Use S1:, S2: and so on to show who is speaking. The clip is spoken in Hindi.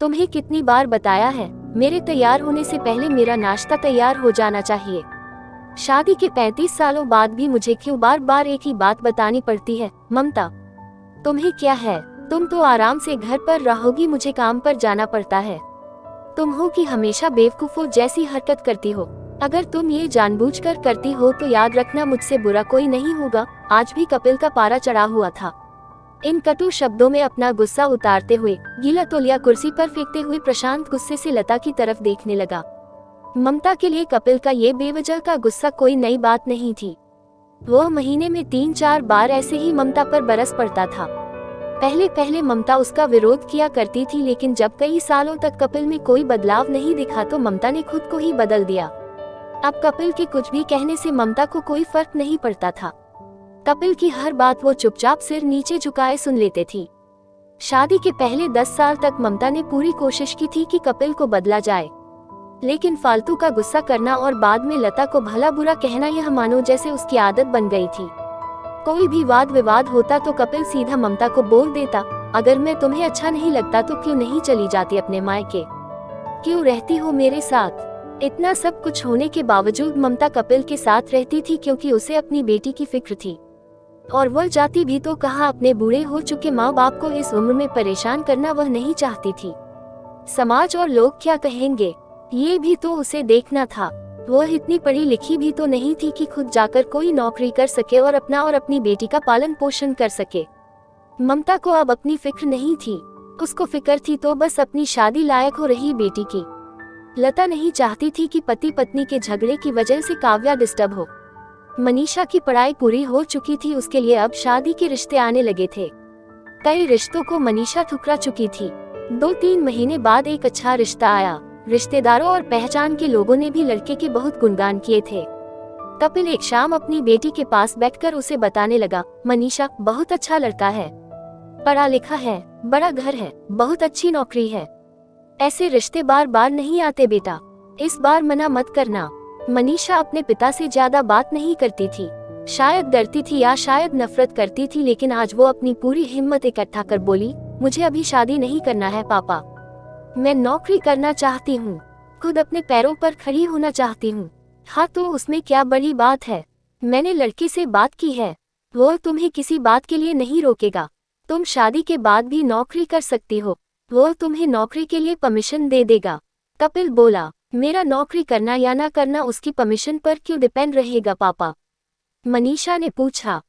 S1: तुम्हें कितनी बार बताया है, मेरे तैयार होने से पहले मेरा नाश्ता तैयार हो जाना चाहिए। शादी के 35 सालों बाद भी मुझे क्यों बार बार एक ही बात बतानी पड़ती है? ममता, तुम्हें क्या है? तुम तो आराम से घर पर रहोगी, मुझे काम पर जाना पड़ता है। तुम हो कि हमेशा बेवकूफों जैसी हरकत करती हो। अगर तुम ये जानबूझकर करती हो तो याद रखना, मुझसे बुरा कोई नहीं होगा। आज भी कपिल का पारा चढ़ा हुआ था। इन कटु शब्दों में अपना गुस्सा उतारते हुए, गीला तौलिया कुर्सी पर फेंकते हुए प्रशांत गुस्से से लता की तरफ देखने लगा। ममता के लिए कपिल का ये बेवजह का गुस्सा कोई नई बात नहीं थी। वह महीने में 3-4 बार ऐसे ही ममता पर बरस पड़ता था। पहले पहले ममता उसका विरोध किया करती थी, लेकिन जब कई सालों तक कपिल में कोई बदलाव नहीं दिखा तो ममता ने खुद को ही बदल दिया। अब कपिल के कुछ भी कहने से ममता को कोई फर्क नहीं पड़ता था। कपिल की हर बात वो चुपचाप सिर नीचे झुकाए सुन लेते थी। शादी के पहले 10 साल तक ममता ने पूरी कोशिश की थी कि कपिल को बदला जाए, लेकिन फालतू का गुस्सा करना और बाद में लता को भला बुरा कहना, यह मानो जैसे उसकी आदत बन गई थी। कोई भी वाद विवाद होता तो कपिल सीधा ममता को बोल देता, अगर मैं तुम्हें अच्छा नहीं लगता तो क्यों नहीं चली जाती अपने मायके, क्यों रहती हो मेरे साथ? इतना सब कुछ होने के बावजूद ममता कपिल के साथ रहती थी क्योंकि उसे अपनी बेटी की फिक्र थी। और वह जाती भी तो कहाँ, अपने बूढ़े हो चुके माँ बाप को इस उम्र में परेशान करना वह नहीं चाहती थी। समाज और लोग क्या कहेंगे, ये भी तो उसे देखना था। वह इतनी पढ़ी लिखी भी तो नहीं थी कि खुद जाकर कोई नौकरी कर सके और अपना और अपनी बेटी का पालन पोषण कर सके। ममता को अब अपनी फिक्र नहीं थी, उसको फिक्र थी तो बस अपनी शादी लायक हो रही बेटी की। लता नहीं चाहती थी कि पति पत्नी के झगड़े की वजह से काव्या डिस्टर्ब हो। मनीषा की पढ़ाई पूरी हो चुकी थी, उसके लिए अब शादी के रिश्ते आने लगे थे। कई रिश्तों को मनीषा ठुकरा चुकी थी। 2-3 महीने बाद एक अच्छा रिश्ता आया। रिश्तेदारों और पहचान के लोगों ने भी लड़के के बहुत गुणगान किए थे। कपिल एक शाम अपनी बेटी के पास बैठकर उसे बताने लगा, मनीषा बहुत अच्छा लड़का है, पढ़ा लिखा है, बड़ा घर है, बहुत अच्छी नौकरी है। ऐसे रिश्ते बार बार नहीं आते बेटा, इस बार मना मत करना। मनीषा अपने पिता से ज्यादा बात नहीं करती थी। शायद डरती थी या शायद नफरत करती थी, लेकिन आज वो अपनी पूरी हिम्मत इकट्ठा कर बोली, मुझे अभी शादी नहीं करना है पापा, मैं नौकरी करना चाहती हूँ, खुद अपने पैरों पर खड़ी होना चाहती हूँ। हाँ तो उसमें क्या बड़ी बात है? मैंने लड़के से बात की है, वो तुम्हें किसी बात के लिए नहीं रोकेगा। तुम शादी के बाद भी नौकरी कर सकती हो, वो तुम्हें नौकरी के लिए परमिशन दे देगा। कपिल बोला, मेरा नौकरी करना या ना करना उसकी परमिशन पर क्यों डिपेंड रहेगा पापा? मनीषा ने पूछा।